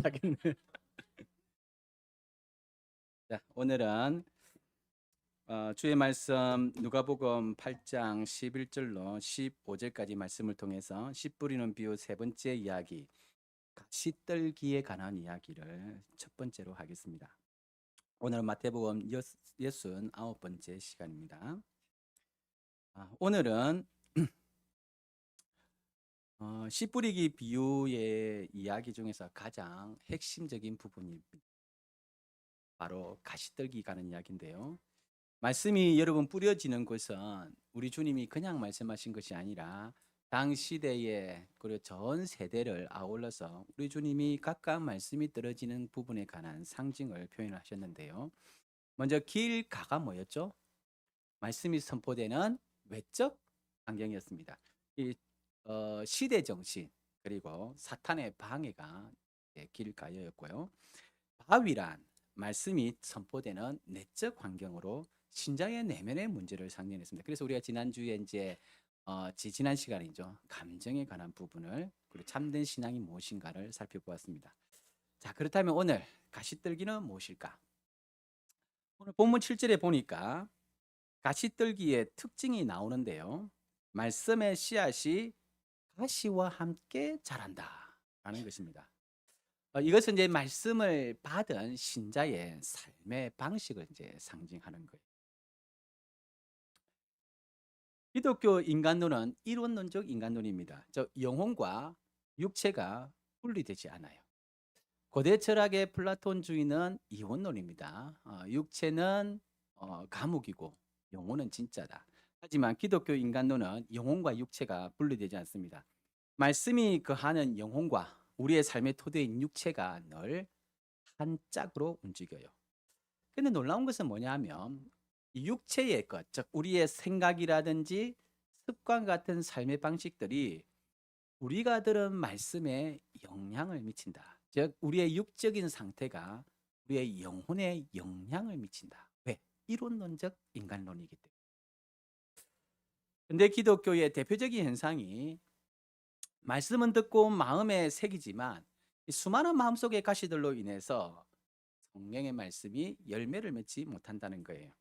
하겠네. 자, 오늘은 주의 말씀 누가복음 8장 11절로 15절까지 말씀을 통해서 씨 뿌리는 비유 세 번째 이야기, 씨떨기에 관한 이야기를 첫 번째로 하겠습니다. 오늘은 마태복음 69번째 시간입니다. 오늘은 씨 뿌리기 비유의 이야기 중에서 가장 핵심적인 부분이 바로 가시떨기 가는 이야기인데요. 말씀이 여러분 뿌려지는 곳은 우리 주님이 그냥 말씀하신 것이 아니라 당 시대에 그리고 전 세대를 아울러서 우리 주님이 각각 말씀이 떨어지는 부분에 관한 상징을 표현하셨는데요. 먼저 길가가 뭐였죠? 말씀이 선포되는 외적 환경이었습니다. 이 시대 정신 그리고 사탄의 방해가 길가였고요. 바위란 말씀이 선포되는 내적 환경으로 신자의 내면의 문제를 상정했습니다. 그래서 우리가 지난주에 이제 지난 시간이죠. 감정에 관한 부분을 그리고 참된 신앙이 무엇인가를 살펴보았습니다. 자, 그렇다면 오늘 가시떨기는 무엇일까? 오늘 본문 7절에 보니까 가시떨기의 특징이 나오는데요. 말씀의 씨앗이 가시와 함께 자란다 라는 것입니다. 이것은 이제 말씀을 받은 신자의 삶의 방식을 이제 상징하는 거예요. 기독교 인간론은 이론론적 인간론입니다. 즉 영혼과 육체가 분리되지 않아요. 고대 철학의 플라톤주의는 이혼론입니다. 육체는 감옥이고 영혼은 진짜다. 하지만 기독교 인간론은 영혼과 육체가 분리되지 않습니다. 말씀이 거하는 영혼과 우리의 삶의 토대인 육체가 늘 한 짝으로 움직여요. 근데 놀라운 것은 뭐냐 하면 이 육체의 것, 즉 우리의 생각이라든지 습관 같은 삶의 방식들이 우리가 들은 말씀에 영향을 미친다. 즉 우리의 육적인 상태가 우리의 영혼에 영향을 미친다. 왜? 이론론적 인간론이기 때문에. 근데 기독교의 대표적인 현상이 말씀은 듣고 마음에 새기지만 이 수많은 마음속의 가시들로 인해서 성령의 말씀이 열매를 맺지 못한다는 거예요.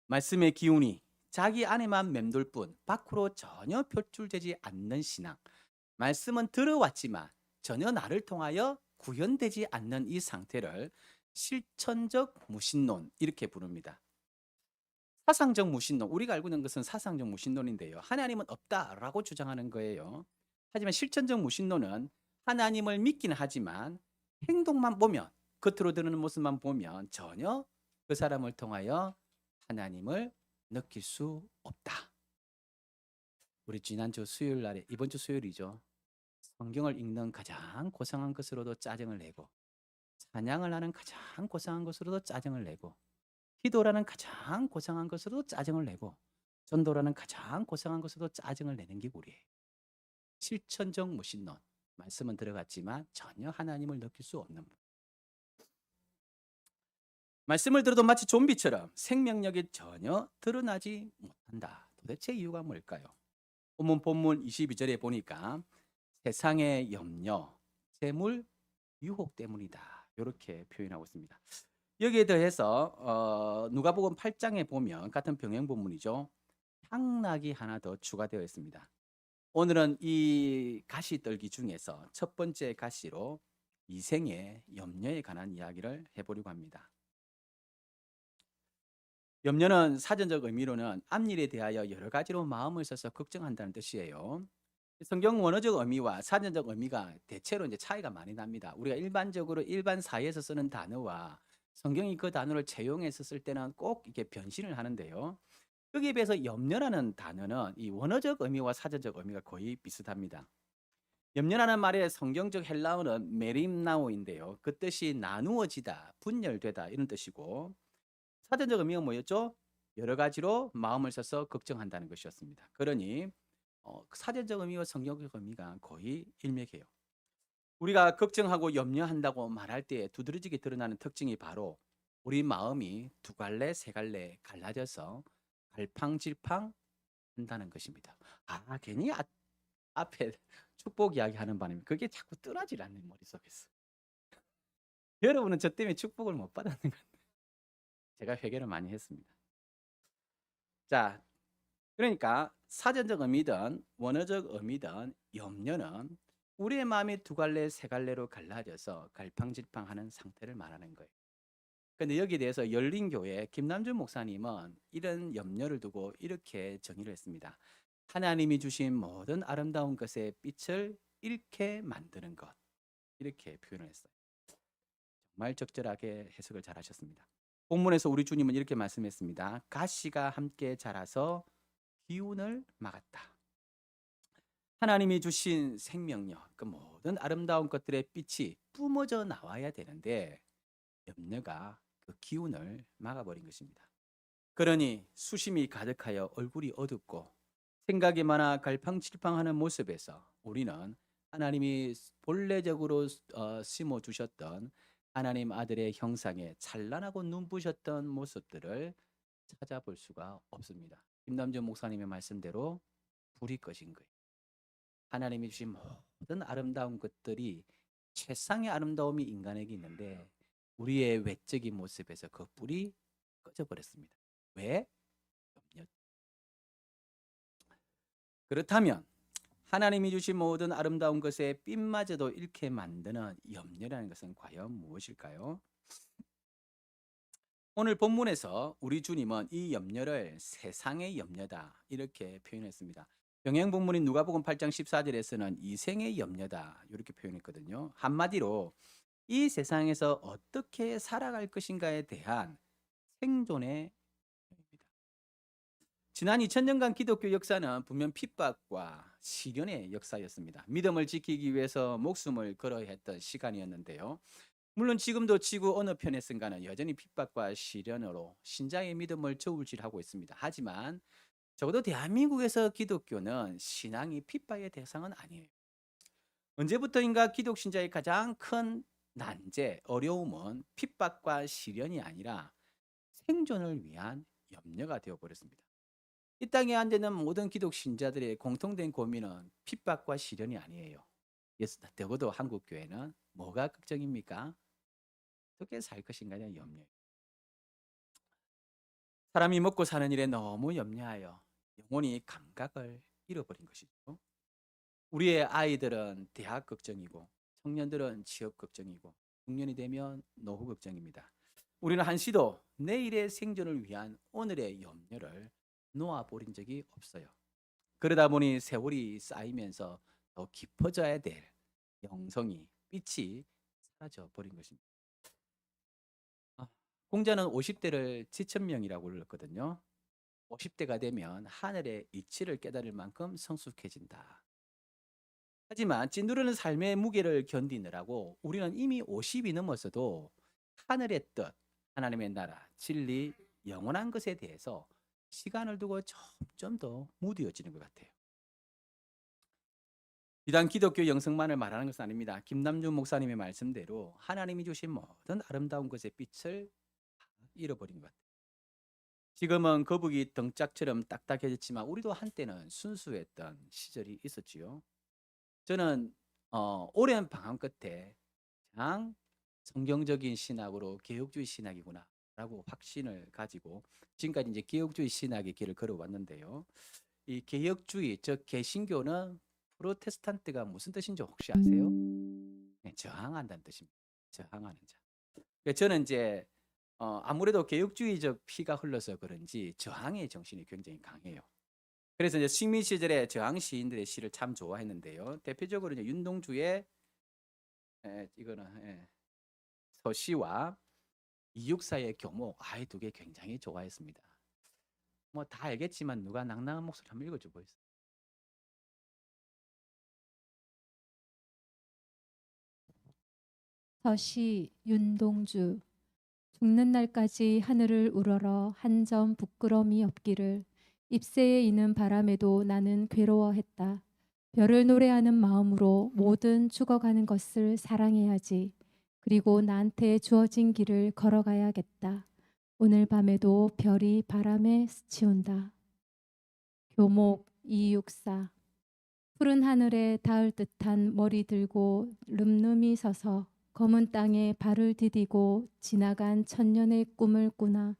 말씀의 기운이 자기 안에만 맴돌 뿐 밖으로 전혀 표출되지 않는 신앙. 말씀은 들어왔지만 전혀 나를 통하여 구현되지 않는 이 상태를 실천적 무신론 이렇게 부릅니다. 사상적 무신론, 우리가 알고 있는 것은 사상적 무신론인데요. 하나님은 없다라고 주장하는 거예요. 하지만 실천적 무신론은 하나님을 믿긴 하지만 행동만 보면, 겉으로 드러나는 모습만 보면 전혀 그 사람을 통하여 하나님을 느낄 수 없다. 우리 지난주 수요일 날에, 이번 주 수요일이죠. 성경을 읽는 가장 고상한 것으로도 짜증을 내고, 찬양을 하는 가장 고상한 것으로도 짜증을 내고, 기도라는 가장 고상한 것으로도 짜증을 내고, 전도라는 가장 고상한 것으로도 짜증을 내는 게 우리예요. 실천적 무신론. 말씀은 들어갔지만 전혀 하나님을 느낄 수 없는 분. 말씀을 들어도 마치 좀비처럼 생명력이 전혀 드러나지 못한다. 도대체 이유가 뭘까요? 본문 22절에 보니까 세상의 염려, 재물, 유혹 때문이다. 이렇게 표현하고 있습니다. 여기에 더해서 누가복음 8장에 보면 같은 병행 본문이죠. 향락이 하나 더 추가되어 있습니다. 오늘은 이 가시떨기 중에서 첫 번째 가시로 이생의 염려에 관한 이야기를 해보려고 합니다. 염려는 사전적 의미로는 앞일에 대하여 여러 가지로 마음을 써서 걱정한다는 뜻이에요. 성경 원어적 의미와 사전적 의미가 대체로 이제 차이가 많이 납니다. 우리가 일반적으로 일반 사회에서 쓰는 단어와 성경이 그 단어를 채용해서 쓸 때는 꼭 이렇게 변신을 하는데요. 여기에 비해서 염려라는 단어는 이 원어적 의미와 사전적 의미가 거의 비슷합니다. 염려라는 말의 성경적 헬라어는 메림나오인데요. 그 뜻이 나누어지다, 분열되다 이런 뜻이고 사전적 의미가 뭐였죠? 여러 가지로 마음을 써서 걱정한다는 것이었습니다. 그러니 사전적 의미와 성경적 의미가 거의 일맥해요. 우리가 걱정하고 염려한다고 말할 때 두드러지게 드러나는 특징이 바로 우리 마음이 두 갈래, 세 갈래 갈라져서 갈팡질팡 한다는 것입니다. 괜히 앞에 축복 이야기하는 바람에 그게 자꾸 떠나질 않는 머릿속에서. 여러분은 저 때문에 축복을 못 받았는 것 같아요. 제가 회개를 많이 했습니다. 자, 그러니까 사전적 의미든 원어적 의미든 염려는 우리의 마음이 두 갈래 세 갈래로 갈라져서 갈팡질팡하는 상태를 말하는 거예요. 근데 여기에 대해서 열린교회 김남준 목사님은 이런 염려를 두고 이렇게 정의를 했습니다. 하나님이 주신 모든 아름다운 것의 빛을 잃게 만드는 것. 이렇게 표현을 했어요. 정말 적절하게 해석을 잘 하셨습니다. 본문에서 우리 주님은 이렇게 말씀했습니다. 가시가 함께 자라서 기운을 막았다. 하나님이 주신 생명력, 그 모든 아름다운 것들의 빛이 뿜어져 나와야 되는데 염려가 그 기운을 막아버린 것입니다. 그러니 수심이 가득하여 얼굴이 어둡고 생각이 많아 갈팡질팡하는 모습에서 우리는 하나님이 본래적으로 심어 주셨던 하나님 아들의 형상에 찬란하고 눈부셨던 모습들을 찾아볼 수가 없습니다. 김남준 목사님의 말씀대로 불이 꺼진 거예요. 하나님이 주신 모든 아름다운 것들이 최상의 아름다움이 인간에게 있는데 우리의 외적인 모습에서 그 불이 꺼져 버렸습니다. 왜? 염려. 그렇다면 하나님이 주신 모든 아름다운 것의 빛마저도 잃게 만드는 염려라는 것은 과연 무엇일까요? 오늘 본문에서 우리 주님은 이 염려를 세상의 염려다 이렇게 표현했습니다. 병행 본문인 누가복음 8장 14절에서는 이생의 염려다 이렇게 표현했거든요. 한마디로 이 세상에서 어떻게 살아갈 것인가에 대한 생존의 염려입니다. 지난 2000년간 기독교 역사는 분명 핍박과 시련의 역사였습니다. 믿음을 지키기 위해서 목숨을 걸어야 했던 시간이었는데요. 물론 지금도 지구 어느 편에 선가는 여전히 핍박과 시련으로 신자의 믿음을 저울질하고 있습니다. 하지만 적어도 대한민국에서 기독교는 신앙이 핍박의 대상은 아니에요. 언제부터인가 기독 신자의 가장 큰 난제, 어려움은 핍박과 시련이 아니라 생존을 위한 염려가 되어버렸습니다. 이 땅에 앉아있는 모든 기독 신자들의 공통된 고민은 핍박과 시련이 아니에요. 적어도 한국 교회는 뭐가 걱정입니까? 어떻게 살 것인가에 염려예요. 사람이 먹고 사는 일에 너무 염려하여 영혼이 감각을 잃어버린 것이죠. 우리의 아이들은 대학 걱정이고 청년들은 취업 걱정이고 중년이 되면 노후 걱정입니다. 우리는 한시도 내일의 생존을 위한 오늘의 염려를 놓아버린 적이 없어요. 그러다 보니 세월이 쌓이면서 더 깊어져야 될 영성이 빛이 사라져 버린 것입니다. 공자는 50대를 지천명이라고 불렀거든요. 50대가 되면 하늘의 이치를 깨달을 만큼 성숙해진다. 하지만 찐두르는 삶의 무게를 견디느라고 우리는 이미 50이 넘었어도 하늘의 뜻, 하나님의 나라, 진리, 영원한 것에 대해서 시간을 두고 점점 더 무뎌지는 것 같아요. 비단 기독교 영성만을 말하는 것은 아닙니다. 김남준 목사님의 말씀대로 하나님이 주신 모든 아름다운 것의 빛을 잃어버린 것 같아요. 지금은 거북이 등짝처럼 딱딱해졌지만 우리도 한때는 순수했던 시절이 있었지요. 저는 오랜 방황 끝에 가장 성경적인 신학으로 개혁주의 신학이구나라고 확신을 가지고 지금까지 이제 개혁주의 신학의 길을 걸어왔는데요. 이 개혁주의, 즉 개신교는 프로테스탄트가 무슨 뜻인지 혹시 아세요? 네, 저항한다는 뜻입니다. 저항하는 자. 저는 이제 아무래도 개혁주의적 피가 흘러서 그런지 저항의 정신이 굉장히 강해요. 그래서 이제 식민 시절에 저항 시인들의 시를 참 좋아했는데요. 대표적으로 이제 윤동주의 이거는 서시와 이육사의 교목 이 두 개 굉장히 좋아했습니다. 뭐 다 알겠지만 누가 낭낭한 목소리 한번 읽어줘 보겠어요. 서시 윤동주 죽는 날까지 하늘을 우러러 한 점 부끄럼이 없기를 잎새에 이는 바람에도 나는 괴로워했다. 별을 노래하는 마음으로 모든 죽어가는 것을 사랑해야지. 그리고 나한테 주어진 길을 걸어가야겠다. 오늘 밤에도 별이 바람에 스치온다. 교목 264 푸른 하늘에 닿을 듯한 머리 들고 름름이 서서 검은 땅에 발을 디디고 지나간 천년의 꿈을 꾸나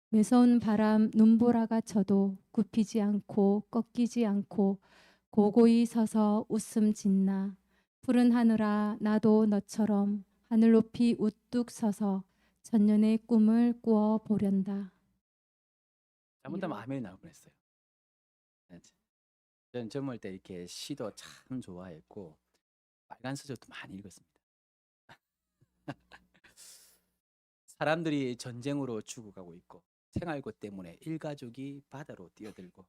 매서운 바람 눈보라가 쳐도 굽히지 않고 꺾이지 않고 고고히 서서 웃음 짓나. 푸른 하늘아 나도 너처럼 하늘 높이 우뚝 서서 천년의 꿈을 꾸어 보련다. 잘못하면 이루 아멘이 나올 뻔했어요. 네, 저는 젊을 때 이렇게 시도 참 좋아했고 빨간 서적도 많이 읽었습니다. 사람들이 전쟁으로 죽어가고 있고 생활고 때문에 일가족이 바다로 뛰어들고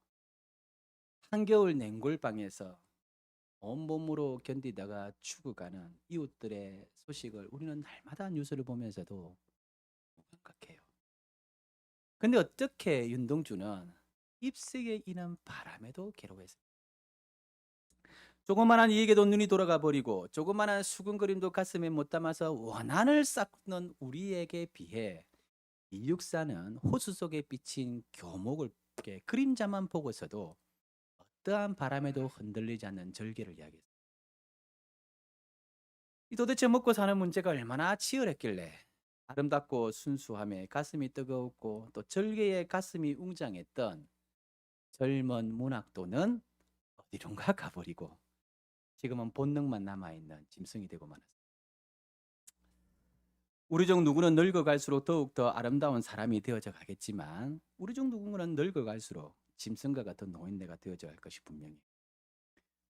한겨울 냉골방에서 온몸으로 견디다가 죽어가는 이웃들의 소식을 우리는 날마다 뉴스를 보면서도 무감각해요. 근데 어떻게 윤동주는 잎새에 이는 바람에도 괴로워했어요. 조그만한 이익에도 눈이 돌아가 버리고 조그만한 수군거림도 가슴에 못 담아서 원한을 쌓는 우리에게 비해 이육사는 호수 속에 비친 교목을 그림자만 보고서도 어떠한 바람에도 흔들리지 않는 절개를 이야기했어요. 이 도대체 먹고 사는 문제가 얼마나 치열했길래 아름답고 순수함에 가슴이 뜨거웠고 또 절개에 가슴이 웅장했던 젊은 문학도는 어디론가 가버리고 지금은 본능만 남아있는 짐승이 되고 말았습니다. 우리 중 누구는 늙어갈수록 더욱더 아름다운 사람이 되어져 가겠지만 우리 중 누군가는 늙어갈수록 짐승과 같은 노인네가 되어져 갈 것이 분명해요.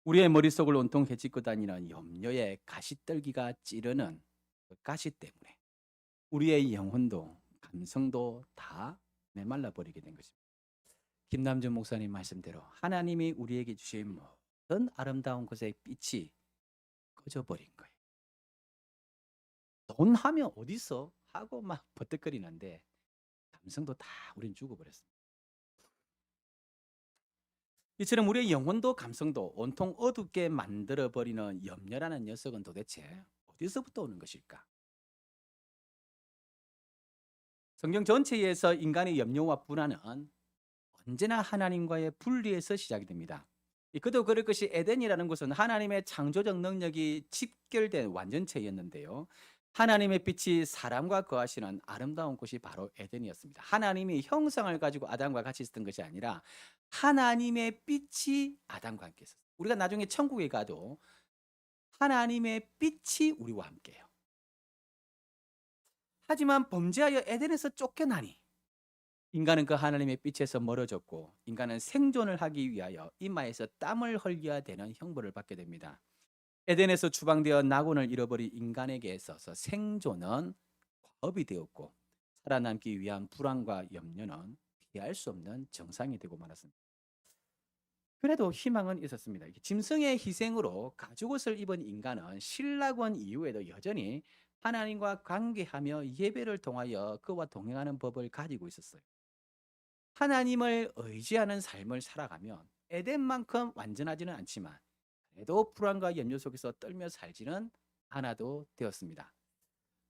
우리의 머릿속을 온통 헤집고 다니는 염려의 가시떨기가 찌르는 그 가시 때문에 우리의 영혼도 감성도 다 메말라 버리게 된 것입니다. 김남준 목사님 말씀대로 하나님이 우리에게 주신 모든 아름다운 것의 빛이 꺼져버린 거예요. 돈 하면 어디서 하고 막 버뜩거리는데 감성도 다 우린 죽어버렸습니다. 이처럼 우리의 영혼도 감성도 온통 어둡게 만들어버리는 염려라는 녀석은 도대체 어디서부터 오는 것일까? 성경 전체에서 인간의 염려와 불안은 언제나 하나님과의 분리에서 시작이 됩니다. 그도 그럴 것이 에덴이라는 곳은 하나님의 창조적 능력이 집결된 완전체였는데요. 하나님의 빛이 사람과 거하시는 아름다운 곳이 바로 에덴이었습니다. 하나님이 형상을 가지고 아담과 같이 있었던 것이 아니라 하나님의 빛이 아담과 함께 있었어요. 우리가 나중에 천국에 가도 하나님의 빛이 우리와 함께해요. 하지만 범죄하여 에덴에서 쫓겨나니 인간은 그 하나님의 빛에서 멀어졌고 인간은 생존을 하기 위하여 이마에서 땀을 흘려야 되는 형벌을 받게 됩니다. 에덴에서 추방되어 낙원을 잃어버린 인간에게 있어서 생존은 과업이 되었고 살아남기 위한 불안과 염려는 피할 수 없는 정상이 되고 말았습니다. 그래도 희망은 있었습니다. 짐승의 희생으로 가죽옷을 입은 인간은 신라권 이후에도 여전히 하나님과 관계하며 예배를 통하여 그와 동행하는 법을 가지고 있었어요. 하나님을 의지하는 삶을 살아가면 에덴만큼 완전하지는 않지만 그래도 불안과 염려 속에서 떨며 살지는 않아도 되었습니다.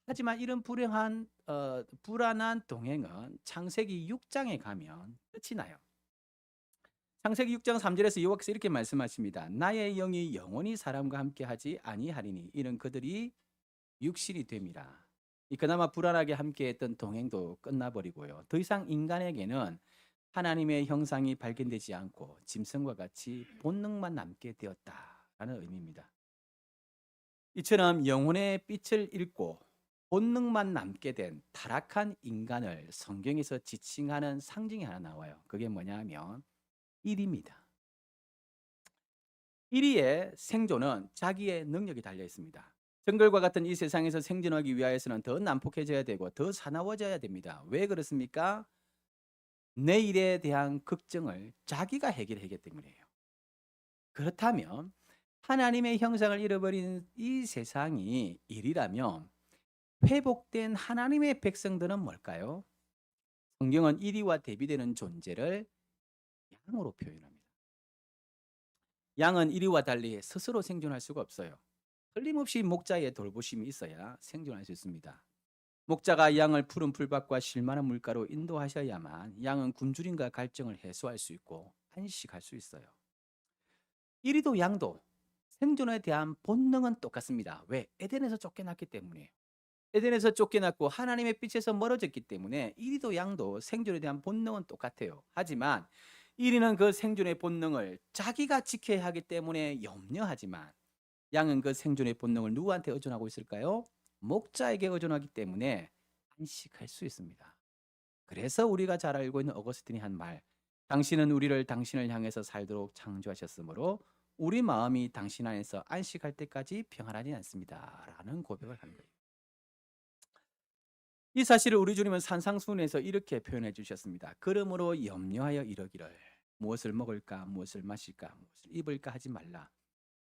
하지만 이런 불안한 동행은 창세기 6장에 가면 끝이 나요. 창세기 6장 3절에서 여호와께서 이렇게 말씀하십니다. 나의 영이 영원히 사람과 함께 하지 아니하리니 이는 그들이 육신이 됨이라. 그나마 불안하게 함께했던 동행도 끝나버리고요. 더 이상 인간에게는 하나님의 형상이 발견되지 않고 짐승과 같이 본능만 남게 되었다라는 의미입니다. 이처럼 영혼의 빛을 잃고 본능만 남게 된 타락한 인간을 성경에서 지칭하는 상징이 하나 나와요. 그게 뭐냐면 이리입니다. 이리의 생존은 자기의 능력이 달려 있습니다. 정글과 같은 이 세상에서 생존하기 위하여서는 더 난폭해져야 되고 더 사나워져야 됩니다. 왜 그렇습니까? 내일에 대한 걱정을 자기가 해결하기 때문이에요. 그렇다면 하나님의 형상을 잃어버린 이 세상이 일이라면 회복된 하나님의 백성들은 뭘까요? 성경은 이리와 대비되는 존재를 양으로 표현합니다. 양은 이리와 달리 스스로 생존할 수가 없어요. 틀림없이 목자의 돌보심이 있어야 생존할 수 있습니다. 목자가 양을 푸른 풀밭과 실만한 물가로 인도하셔야만 양은 굶주림과 갈증을 해소할 수 있고 안식할 수 있어요. 이리도 양도 생존에 대한 본능은 똑같습니다. 왜? 에덴에서 쫓겨났기 때문이에요. 에덴에서 쫓겨났고 하나님의 빛에서 멀어졌기 때문에 이리도 양도 생존에 대한 본능은 똑같아요. 하지만 이리는 그 생존의 본능을 자기가 지켜야 하기 때문에 염려하지만 양은 그 생존의 본능을 누구한테 의존하고 있을까요? 목자에게 의존하기 때문에 안식할 수 있습니다. 그래서 우리가 잘 알고 있는 어거스틴이 한 말, 당신은 우리를 당신을 향해서 살도록 창조하셨으므로 우리 마음이 당신 안에서 안식할 때까지 평안하지 않습니다. 라는 고백을 한 거예요. 이 사실을 우리 주님은 산상수훈에서 이렇게 표현해 주셨습니다. 그러므로 염려하여 이러기를 무엇을 먹을까 무엇을 마실까 무엇을 입을까 하지 말라.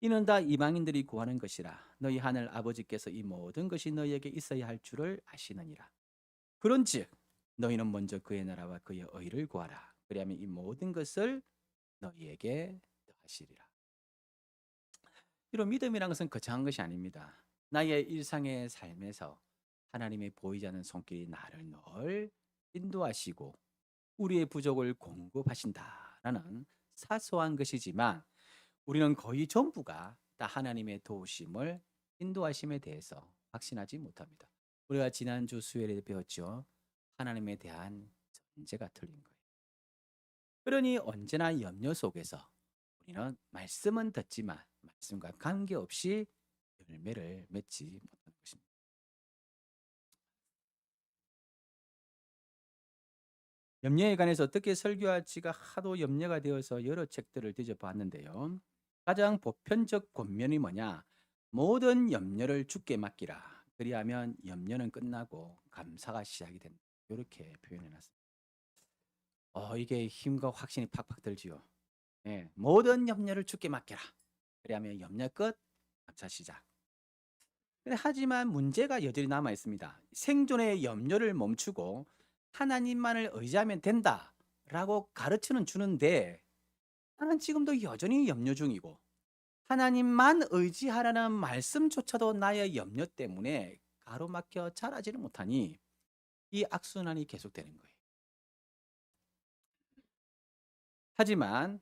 이는 다 이방인들이 구하는 것이라. 너희 하늘 아버지께서 이 모든 것이 너희에게 있어야 할 줄을 아시느니라. 그런즉 너희는 먼저 그의 나라와 그의 의를 구하라. 그리하면 이 모든 것을 너희에게 더하시리라. 이런 믿음이란 것은 거창한 것이 아닙니다. 나의 일상의 삶에서 하나님의 보이지 않는 손길이 나를 늘 인도하시고 우리의 부족을 공급하신다라는 사소한 것이지만 우리는 거의 전부가 다 하나님의 도우심을 인도하심에 대해서 확신하지 못합니다. 우리가 지난주 수요일에 배웠죠. 하나님에 대한 전제가 틀린 거예요. 그러니 언제나 염려 속에서 우리는 말씀은 듣지만 말씀과 관계없이 열매를 맺지 못하는 것입니다. 염려에 관해서 어떻게 설교할지가 하도 염려가 되어서 여러 책들을 뒤져봤는데요. 가장 보편적 권면이 뭐냐? 모든 염려를 주께 맡기라. 그리하면 염려는 끝나고 감사가 시작이 된다. 이렇게 표현해놨습니다. 이게 힘과 확신이 팍팍 들지요. 예, 모든 염려를 주께 맡겨라. 그리하면 염려 끝, 감사 시작. 하지만 문제가 여전히 남아 있습니다. 생존의 염려를 멈추고 하나님만을 의지하면 된다라고 가르치는 주는데 나는 지금도 여전히 염려 중이고 하나님만 의지하라는 말씀조차도 나의 염려 때문에 가로막혀 자라지를 못하니 이 악순환이 계속되는 거예요. 하지만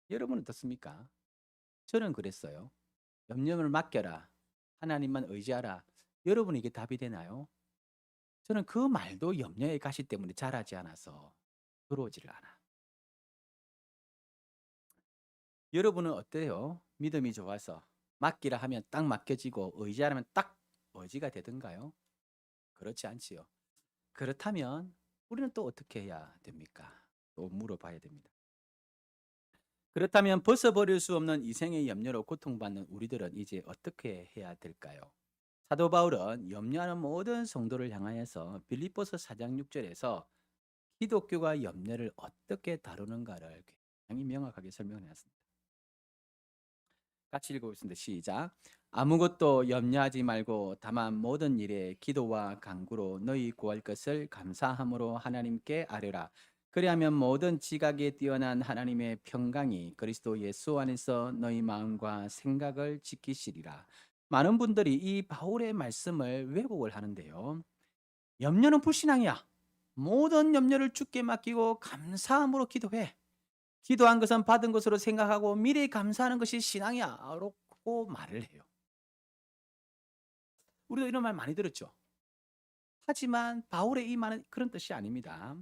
여러분은 어떻습니까? 저는 그랬어요. 염려를 맡겨라. 하나님만 의지하라. 여러분 이게 답이 되나요? 저는 그 말도 염려의 가시 때문에 자라지 않아서 들어오지를 않아. 여러분은 어때요? 믿음이 좋아서 맡기라 하면 딱 맡겨지고 의지하라면 딱 의지가 되던가요? 그렇지 않지요. 그렇다면 우리는 또 어떻게 해야 됩니까? 또 물어봐야 됩니다. 그렇다면 벗어버릴 수 없는 이생의 염려로 고통받는 우리들은 이제 어떻게 해야 될까요? 사도 바울은 염려하는 모든 성도를 향하여서 빌립보서 4장 6절에서 기독교가 염려를 어떻게 다루는가를 굉장히 명확하게 설명해 놨습니다. 같이 읽어보겠습니다. 시작. 아무것도 염려하지 말고 다만 모든 일에 기도와 간구로 너희 구할 것을 감사함으로 하나님께 아뢰라. 그리하면 모든 지각에 뛰어난 하나님의 평강이 그리스도 예수 안에서 너희 마음과 생각을 지키시리라. 많은 분들이 이 바울의 말씀을 왜곡을 하는데요. 염려는 불신앙이야. 모든 염려를 주께 맡기고 감사함으로 기도해. 기도한 것은 받은 것으로 생각하고 미래에 감사하는 것이 신앙이야. 라고 말을 해요. 우리도 이런 말 많이 들었죠. 하지만 바울의 이 말은 그런 뜻이 아닙니다.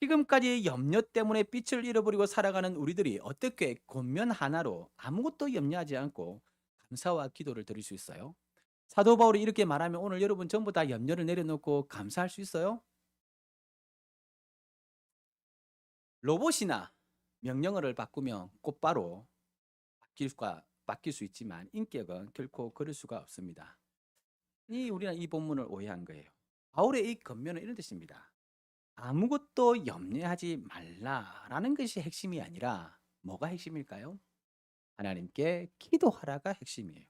지금까지 염려 때문에 빛을 잃어버리고 살아가는 우리들이 어떻게 권면 하나로 아무것도 염려하지 않고 감사와 기도를 드릴 수 있어요? 사도 바울이 이렇게 말하면 오늘 여러분 전부 다 염려를 내려놓고 감사할 수 있어요? 로봇이나 명령어를 바꾸면 곧바로 바뀔 수 있지만 인격은 결코 그럴 수가 없습니다. 우리는 이 본문을 오해한 거예요. 바울의 이 권면은 이런 뜻입니다. 아무것도 염려하지 말라라는 것이 핵심이 아니라 뭐가 핵심일까요? 하나님께 기도하라가 핵심이에요.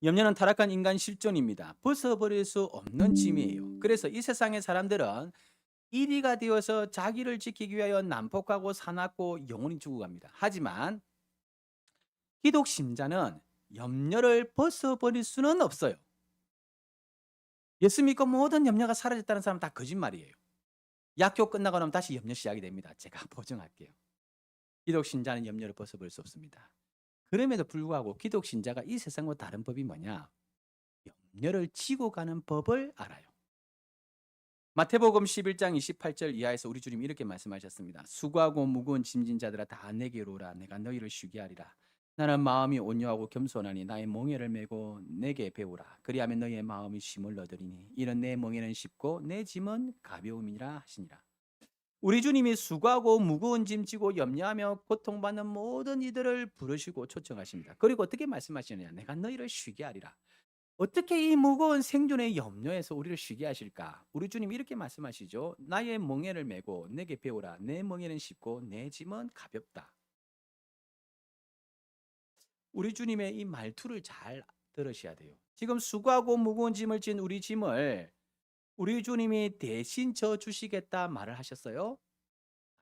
염려는 타락한 인간 실존입니다. 벗어버릴 수 없는 짐이에요. 그래서 이 세상의 사람들은 이리가 되어서 자기를 지키기 위하여 난폭하고 사납고 영혼이 죽어갑니다. 하지만 기독 신자는 염려를 벗어버릴 수는 없어요. 예수 믿고 모든 염려가 사라졌다는 사람 다 거짓말이에요. 약교 끝나고 나면 다시 염려 시작이 됩니다. 제가 보증할게요. 기독 신자는 염려를 벗어버릴 수 없습니다. 그럼에도 불구하고 기독 신자가 이 세상과 다른 법이 뭐냐? 염려를 지고 가는 법을 알아요. 마태복음 11장 28절 이하에서 우리 주님이 이렇게 말씀하셨습니다. 수고하고 무거운 짐진 자들아 다 내게로 오라. 내가 너희를 쉬게 하리라. 나는 마음이 온유하고 겸손하니 나의 멍에를 메고 내게 배우라. 그리하면 너희의 마음이 쉼을 얻으리니 이는 내 멍에는 쉽고 내 짐은 가벼움이라 하시니라. 우리 주님이 수고하고 무거운 짐 지고 염려하며 고통받는 모든 이들을 부르시고 초청하십니다. 그리고 어떻게 말씀하시느냐? 내가 너희를 쉬게 하리라. 어떻게 이 무거운 생존의 염려에서 우리를 쉬게 하실까? 우리 주님 이렇게 말씀하시죠. 나의 멍에를 메고 내게 배우라. 내 멍에는 쉽고 내 짐은 가볍다. 우리 주님의 이 말투를 잘 들으셔야 돼요. 지금 수고하고 무거운 짐을 진 우리 짐을 우리 주님이 대신 져 주시겠다 말을 하셨어요?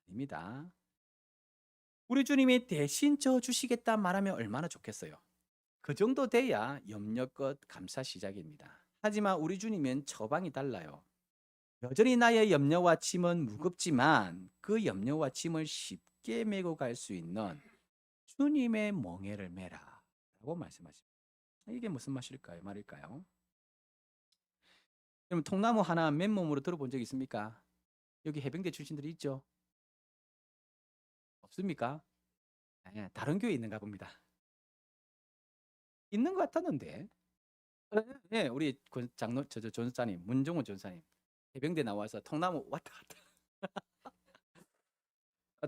아닙니다. 우리 주님이 대신 져 주시겠다 말하면 얼마나 좋겠어요. 그 정도 돼야 염려껏 감사 시작입니다. 하지만 우리 주님은 처방이 달라요. 여전히 나의 염려와 짐은 무겁지만 그 염려와 짐을 쉽게 메고 갈 수 있는 주님의 멍에를 메라 라고 말씀하십니다. 이게 무슨 말일까요? 그럼 통나무 하나 맨몸으로 들어본 적 있습니까? 여기 해병대 출신들이 있죠? 없습니까? 네, 다른 교회 있는가 봅니다. 있는 것 같았는데. 네, 우리 장로 전사님 문종훈 전사님 해병대 나와서 통나무 왔다 갔다.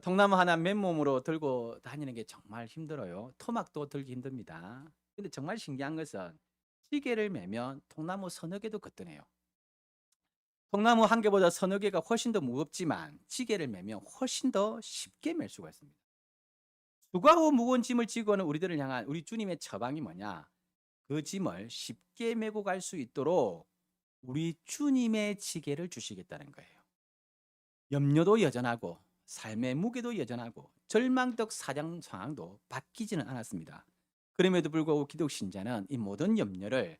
통나무 하나 맨몸으로 들고 다니는 게 정말 힘들어요. 토막도 들기 힘듭니다. 근데 정말 신기한 것은 시계를 매면 통나무 서너 개도 거뜬해요. 통나무 한 개보다 서너 개가 훨씬 더 무겁지만 시계를 매면 훨씬 더 쉽게 맬 수가 있습니다. 수고하고 무거운 짐을 지고는 우리들을 향한 우리 주님의 처방이 뭐냐? 그 짐을 쉽게 메고 갈 수 있도록 우리 주님의 지게를 주시겠다는 거예요. 염려도 여전하고 삶의 무게도 여전하고 절망적 사정 상황도 바뀌지는 않았습니다. 그럼에도 불구하고 기독 신자는 이 모든 염려를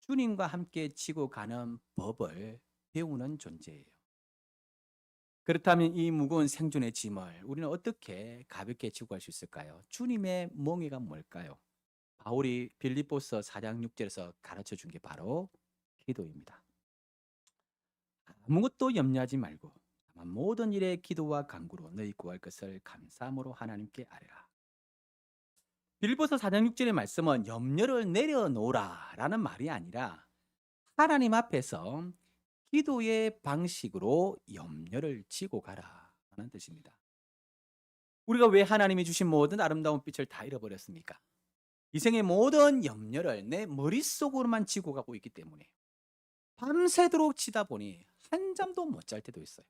주님과 함께 지고 가는 법을 배우는 존재예요. 그렇다면 이 무거운 생존의 짐을 우리는 어떻게 가볍게 지고 갈 수 있을까요? 주님의 멍에가 뭘까요? 바울이 빌립보서 4장 6절에서 가르쳐 준 게 바로 기도입니다. 아무것도 염려하지 말고 다만 모든 일에 기도와 간구로 너희 구할 것을 감사함으로 하나님께 아뢰라. 빌립보서 4장 6절의 말씀은 염려를 내려놓으라 라는 말이 아니라 하나님 앞에서 기도의 방식으로 염려를 지고 가라 라는 뜻입니다. 우리가 왜 하나님이 주신 모든 아름다운 빛을 다 잃어버렸습니까? 이생의 모든 염려를 내 머릿속으로만 지고 가고 있기 때문에 밤새도록 치다 보니 한 잠도 못 잘 때도 있어요.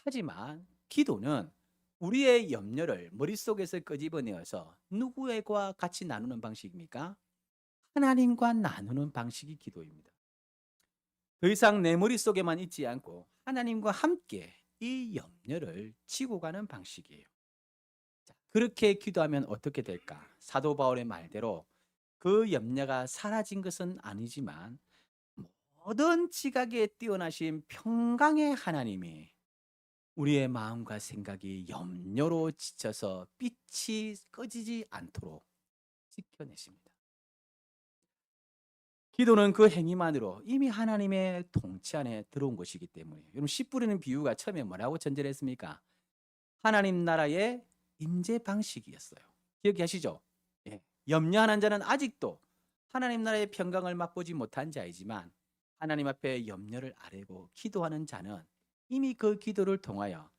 하지만 기도는 우리의 염려를 머릿속에서 끄집어내어서 누구에과 같이 나누는 방식입니까? 하나님과 나누는 방식이 기도입니다. 더 이상 내 머릿속에만 있지 않고 하나님과 함께 이 염려를 지고 가는 방식이에요. 자, 그렇게 기도하면 어떻게 될까? 사도 바울의 말대로 그 염려가 사라진 것은 아니지만 모든 지각에 뛰어나신 평강의 하나님이 우리의 마음과 생각이 염려로 지쳐서 빛이 꺼지지 않도록 지켜내십니다. 기도는 그 행위만으로 이미 하나님의 통치 안에 들어온 것이기 때문에 여러분 씨 뿌리는 비유가 처음에 뭐라고 전제했습니까? 하나님 나라의 임재 방식이었어요. 기억하시죠? 예. 염려하는 자는 아직도 하나님 나라의 평강을 맛보지 못한 자이지만 하나님 앞에 염려를 아뢰고 기도하는 자는 이미 그 기도를 통하여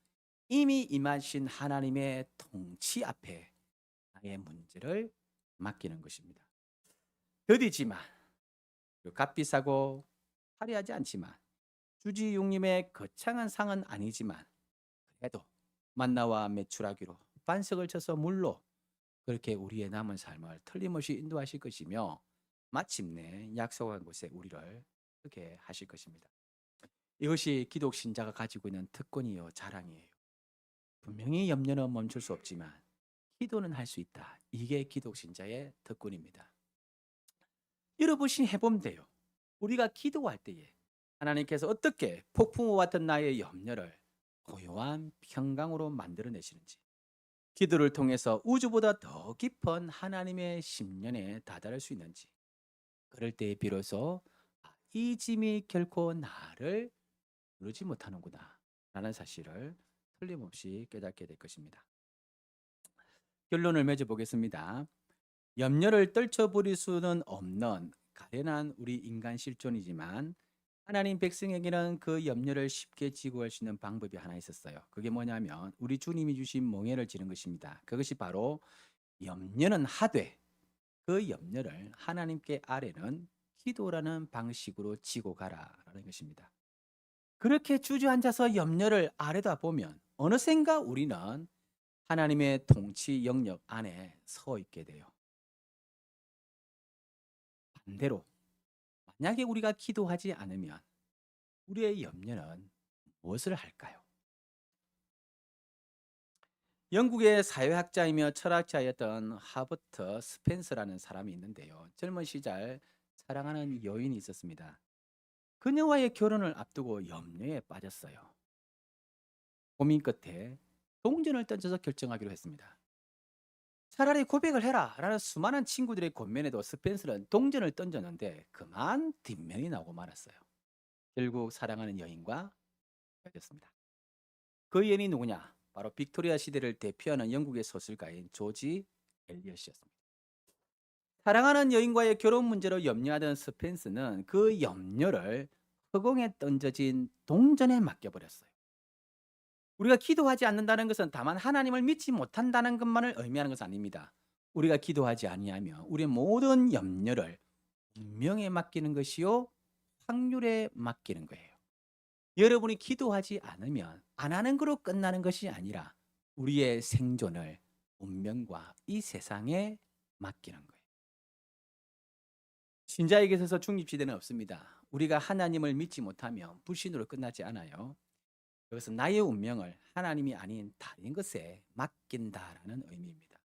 이미 임하신 하나님의 통치 앞에 나의 문제를 맡기는 것입니다. 더디지만 값비싸고 화려하지 않지만 주지용님의 거창한 상은 아니지만 그래도 만나와 메추라기로 반석을 쳐서 물로 그렇게 우리의 남은 삶을 틀림없이 인도하실 것이며 마침내 약속한 곳에 우리를 그렇게 하실 것입니다. 이것이 기독 신자가 가지고 있는 특권이요 자랑이에요. 분명히 염려는 멈출 수 없지만 기도는 할 수 있다. 이게 기독 신자의 특권입니다. 여러분이 해보면 돼요. 우리가 기도할 때에 하나님께서 어떻게 폭풍우와 같은 나의 염려를 고요한 평강으로 만들어내시는지 기도를 통해서 우주보다 더 깊은 하나님의 심년에 다다를 수 있는지 그럴 때 비로소 이 짐이 결코 나를 누르지 못하는구나 라는 사실을 틀림없이 깨닫게 될 것입니다. 결론을 맺어보겠습니다. 염려를 떨쳐버릴 수는 없는 가련한 우리 인간 실존이지만 하나님 백성에게는 그 염려를 쉽게 지고 갈 수 있는 방법이 하나 있었어요. 그게 뭐냐면 우리 주님이 주신 몽해를 지는 것입니다. 그것이 바로 염려는 하되 그 염려를 하나님께 아뢰는 기도라는 방식으로 지고 가라라는 것입니다. 그렇게 주저앉아서 염려를 아뢰다 보면 어느샌가 우리는 하나님의 통치 영역 안에 서 있게 돼요. 반대로 만약에 우리가 기도하지 않으면 우리의 염려는 무엇을 할까요? 영국의 사회학자이며 철학자였던 하버트 스펜서라는 사람이 있는데요. 젊은 시절 사랑하는 여인이 있었습니다. 그녀와의 결혼을 앞두고 염려에 빠졌어요. 고민 끝에 동전을 던져서 결정하기로 했습니다. 차라리 고백을 해라 라는 수많은 친구들의 권면에도 스펜서는 동전을 던졌는데 그만 뒷면이 나오고 말았어요. 결국 사랑하는 여인과 헤어졌습니다. 그 여인이 누구냐? 바로 빅토리아 시대를 대표하는 영국의 소설가인 조지 엘리엇이었습니다. 사랑하는 여인과의 결혼 문제로 염려하던 스펜스는 그 염려를 허공에 던져진 동전에 맡겨버렸어요. 우리가 기도하지 않는다는 것은 다만 하나님을 믿지 못한다는 것만을 의미하는 것은 아닙니다. 우리가 기도하지 아니하며 우리의 모든 염려를 운명에 맡기는 것이요 확률에 맡기는 거예요. 여러분이 기도하지 않으면 안 하는 거로 끝나는 것이 아니라 우리의 생존을 운명과 이 세상에 맡기는 거예요. 신자에게 있어서 중립지대는 없습니다. 우리가 하나님을 믿지 못하면 불신으로 끝나지 않아요. 그것은 나의 운명을 하나님이 아닌 다른 것에 맡긴다라는 의미입니다.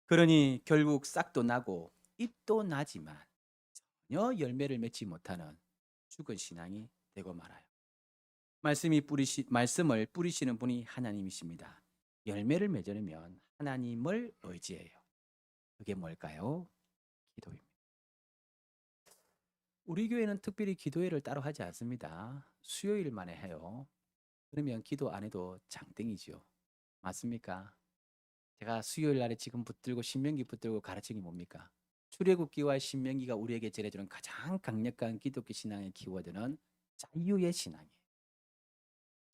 그러니 결국 싹도 나고 잎도 나지만 전혀 열매를 맺지 못하는 죽은 신앙이 되고 말아요. 말씀을 뿌리시는 분이 하나님이십니다. 열매를 맺으려면 하나님을 의지해요. 그게 뭘까요? 기도입니다. 우리 교회는 특별히 기도회를 따로 하지 않습니다. 수요일만에 해요. 그러면 기도 안 해도 장땡이지요. 맞습니까? 제가 수요일 날에 지금 붙들고 신명기 붙들고 가르친 게 뭡니까? 출애굽기와 신명기가 우리에게 전해주는 가장 강력한 기독교 신앙의 키워드는 자유의 신앙이에요.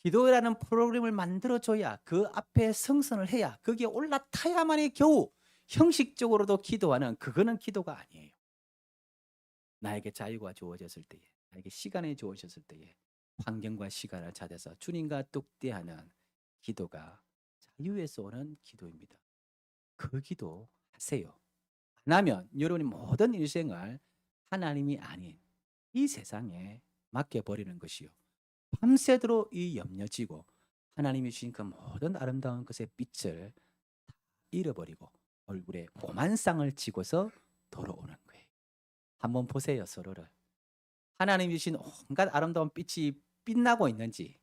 기도라는 프로그램을 만들어줘야 그 앞에 성선을 해야 거기에 올라타야만이 겨우 형식적으로도 기도하는 그거는 기도가 아니에요. 나에게 자유가 주어졌을 때에 나에게 시간이 주어졌을 때에 환경과 시간을 찾아서 주님과 뚝대하는 기도가 자유에서 오는 기도입니다. 그 기도 하세요. 안 하면 여러분이 모든 일생을 하나님이 아닌 이 세상에 맡겨버리는 것이요. 밤새도록 이 염려지고 하나님이 주신 그 모든 아름다운 것의 빛을 다 잃어버리고 얼굴에 오만상을 지고서 돌아오는 거예요. 한번 보세요, 서로를. 하나님이 주신 온갖 아름다운 빛이 빛나고 있는지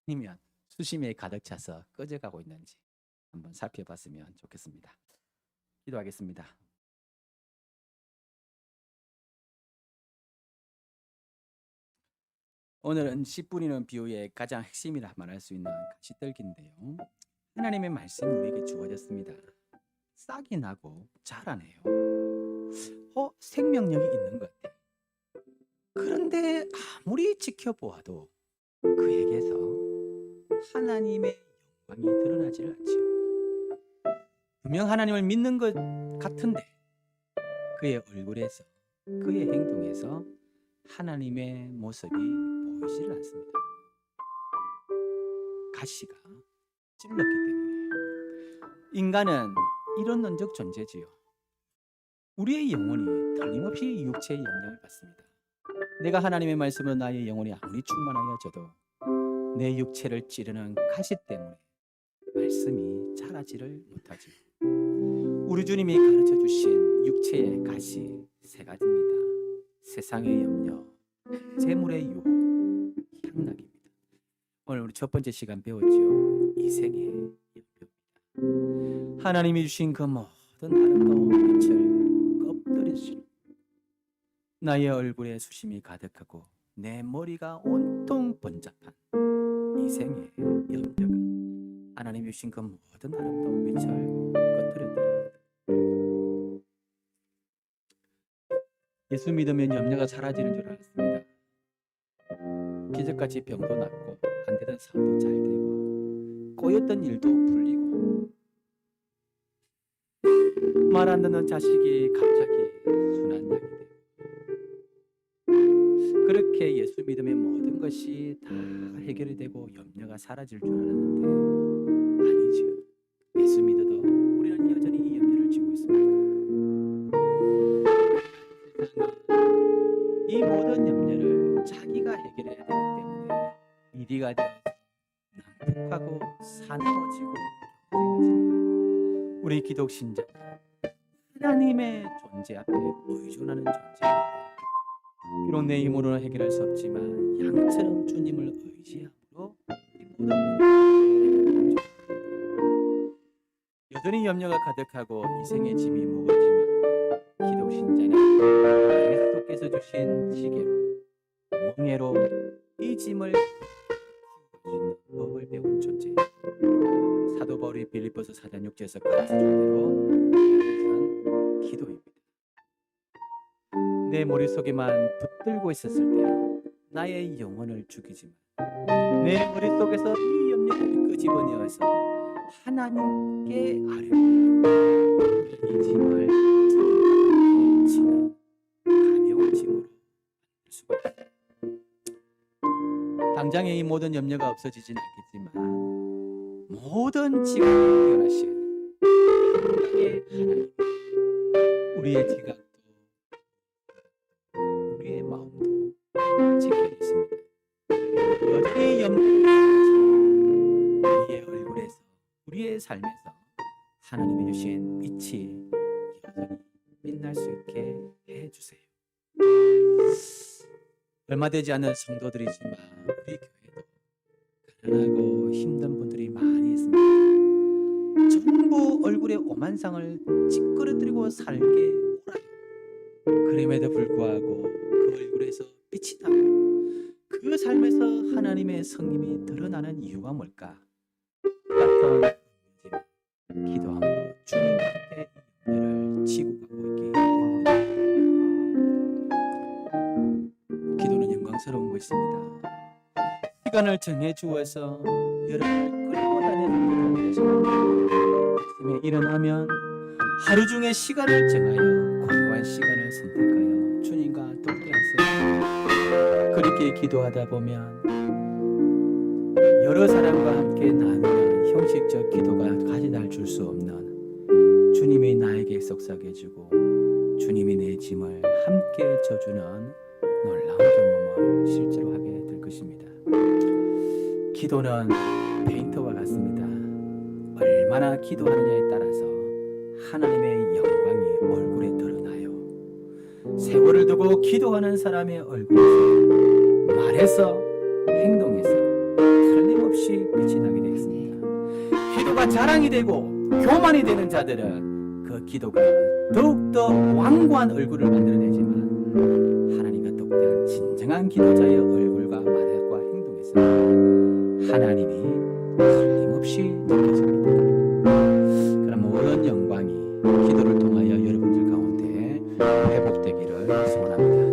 아니면 수심에 가득 차서 꺼져가고 있는지 한번 살펴봤으면 좋겠습니다. 기도하겠습니다. 오늘은 씨 뿌리는 비유의 가장 핵심이라 말할 수 있는 가시떨기인데요. 하나님의 말씀이 우리에게 주어졌습니다. 싹이 나고 자라네요. 생명력이 있는 것 같아요. 그런데 아무리 지켜보아도 그에게서 하나님의 영광이 드러나지를 않지요. 분명 하나님을 믿는 것 같은데 그의 얼굴에서 그의 행동에서 하나님의 모습이 보이지를 않습니다. 가시가 찔렀기 때문에. 인간은 이런 논적 존재지요. 우리의 영혼이 틀림없이 육체의 영향을 받습니다. 내가 하나님의 말씀으로 나의 영혼이 아무리 충만하여져도 내 육체를 찌르는 가시 때문에 말씀이 자라지를 못하지. 우리 주님이 가르쳐 주신 육체의 가시 세 가지입니다. 세상의 염려, 재물의 유혹, 향락입니다. 오늘 우리 첫 번째 시간 배웠죠. 이생의 염려입니다. 하나님이 주신 그 모든 아름다운 빛을 꺼버리시는 나의 얼굴에 수심이 가득하고 내 머리가 온통 번잡한 이 생의 염려가 하나님이 주신 그 모든 아름다운 빛을 꺼뜨려드립니다. 예수 믿으면 염려가 사라지는 줄 알았습니다. 기적같이 병도 낫고 안 되던 사업도 잘 되고 꼬였던 일도 풀리고 말 안 듣는 자식이 갑자기 순한 약이 되고 그렇게 예수 믿으면 모든 것이 다 해결이 되고 염려가 사라질 줄 알았는데 아니지요. 예수 믿어도 우리는 여전히 이 염려를 지고 있습니다. 이 모든 염려를 자기가 해결해야 되기 때문에 이리가 되어서 난폭하고 사나워지고 경쟁하지만 우리 기독 신자는 하나님의 존재 앞에 의존하는 존재입니다. 비록 내 힘으로는 해결할 수 없지만 양처럼 주님을 의지함으로 이 모든 문제를 해결하는 존재입니다. 여전히 염려가 가득하고 이생의 짐이 무거지만 기독 신자는 그리스도께서 주신 지게로 멍에로 이 짐을 지울 수 있는 법을 배운 존재. 사도 바울이 빌립보서 4장 6절에서 가르쳐준 대로 이것은 기도입니다. 내 머릿속에만 붙들고 있었을 때는 나의 영혼을 죽이지만 내 머릿속에서 이 염려를 끄집어내어서 하나님께 아뢰면 이 짐을 지는 가벼운 짐으로 만들 수가 있습니다. 당장에 이 모든 염려가 없어지진 않겠지만 모든 지각을 해결하시는 하나님의 하나님, 우리의 지각도 우리의 마음도 지켜 있습니다. 여전히 염려를 우리의 얼굴에서 우리의 삶에서 하나님이 주신 빛이 여전히 빛날 수 있게 해주세요. 얼마 되지 않은 성도들이지만 우리 교회도 가난하고 힘든 분들이 많이 있습니다. 전부 얼굴에 오만상을 찌그러뜨리고 살게 오라요. 그럼에도 불구하고 그 얼굴에서 빛이 나고 그 삶에서 하나님의 성님이 드러나는 이유가 뭘까? 같은 기도함으로 주님께 염려를 지고 가고 있기 때문입니다. 기도는 영광스러운 것입니다. 시간을 정해 주어서 여러분을 끌고 다니는 아침에 일어나면 하루 중에 시간을 정하여 고요한 시간을 선택하여 주님과 동대하세요. 그렇게 기도하다 보면 여러 사람과 함께 나누는 형식적 기도가 가져다 줄 수 없는 주님이 나에게 속삭여 주고 주님이 내 짐을 함께 져주는 놀라운 경험을 실제로 하게 될 것입니다. 기도는 페인터와 같습니다. 얼마나 기도하느냐에 따라서 하나님의 영광이 얼굴에 드러나요. 세월을 두고 기도하는 사람의 얼굴에서 말해서 행동에서 틀림없이 빛이 나게 되었습니다. 기도가 자랑이 되고 교만이 되는 자들은 그 기도가 더욱더 완고한 얼굴을 만들어내지만 하나님과 똑대한 진정한 기도자의 얼굴과 말과 행동에서 하나님이 틀림없이 느껴집니다. 그럼 모든 영광이 기도를 통하여 여러분들 가운데 회복되기를 소원합니다.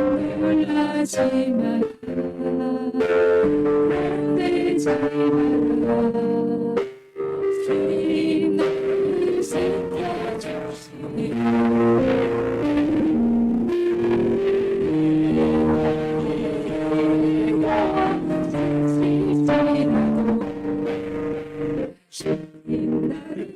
놀라지 마라. 주님 나를 지켜주시니 주님 나를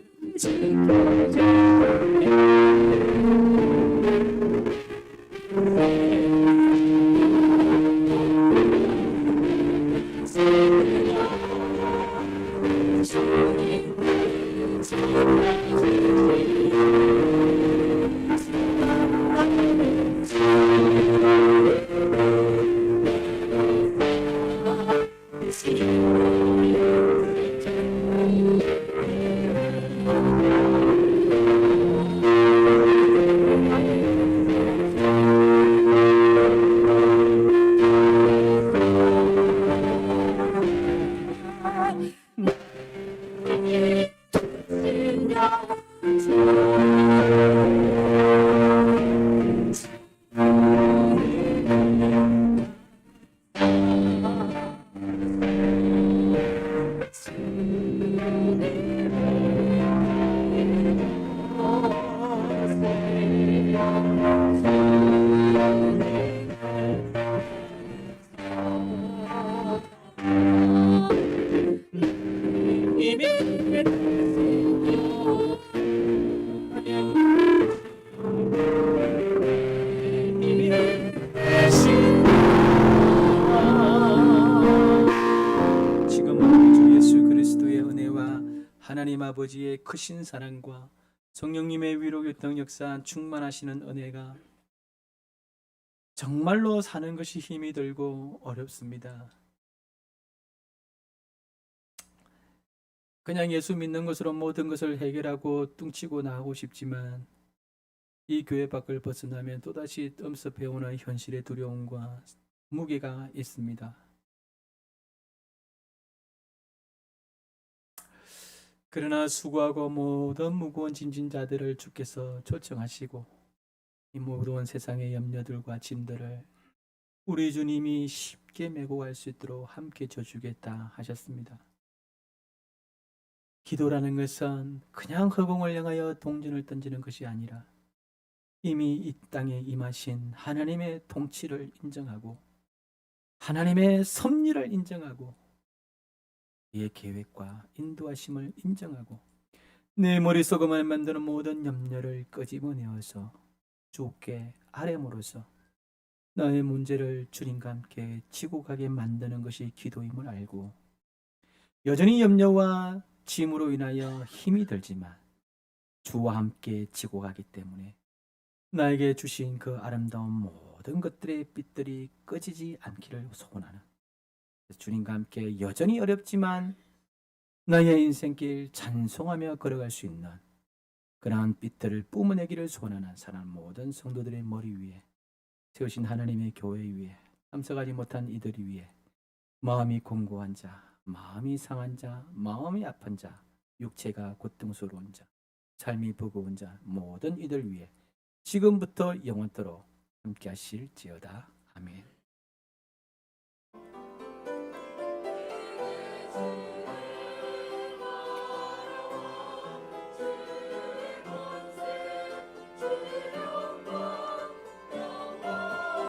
지금 주 예수 그리스도의 은혜와 하나님 아버지의 크신 사랑과 성령님의 위로 교통 역사 충만하시는 은혜가 정말로 사는 것이 힘이 들고 어렵습니다. 그냥 예수 믿는 것으로 모든 것을 해결하고 뚱치고 나가고 싶지만 이 교회 밖을 벗어나면 또다시 엄습해오는 현실의 두려움과 무게가 있습니다. 그러나 수고하고 모든 무거운 짐진 자들을 주께서 초청하시고 이 무거운 세상의 염려들과 짐들을 우리 주님이 쉽게 메고 갈 수 있도록 함께 져주겠다 하셨습니다. 기도라는 것은 그냥 허공을 향하여 동전을 던지는 것이 아니라 이미 이 땅에 임하신 하나님의 통치를 인정하고 하나님의 섭리를 인정하고 그의 계획과 인도하심을 인정하고 내 머릿속을 만드는 모든 염려를 끄집어내어서 주께 아뢰므로써 나의 문제를 주님과 함께 지고 가게 만드는 것이 기도임을 알고 여전히 염려와 짐으로 인하여 힘이 들지만 주와 함께 지고 가기 때문에 나에게 주신 그 아름다운 모든 것들의 빛들이 꺼지지 않기를 소원하는 주님과 함께 여전히 어렵지만 나의 인생길 찬송하며 걸어갈 수 있는 그러한 빛들을 뿜어내기를 소원하는 사랑 모든 성도들의 머리 위에 세우신 하나님의 교회 위에 참석하지 못한 이들 위에 마음이 공고한 자, 마음이 상한 자, 마음이 아픈 자, 육체가 고통스러운 자, 삶이 버거운 자 모든 이들 위에 지금부터 영원토록 함께 하실지어다. 아멘.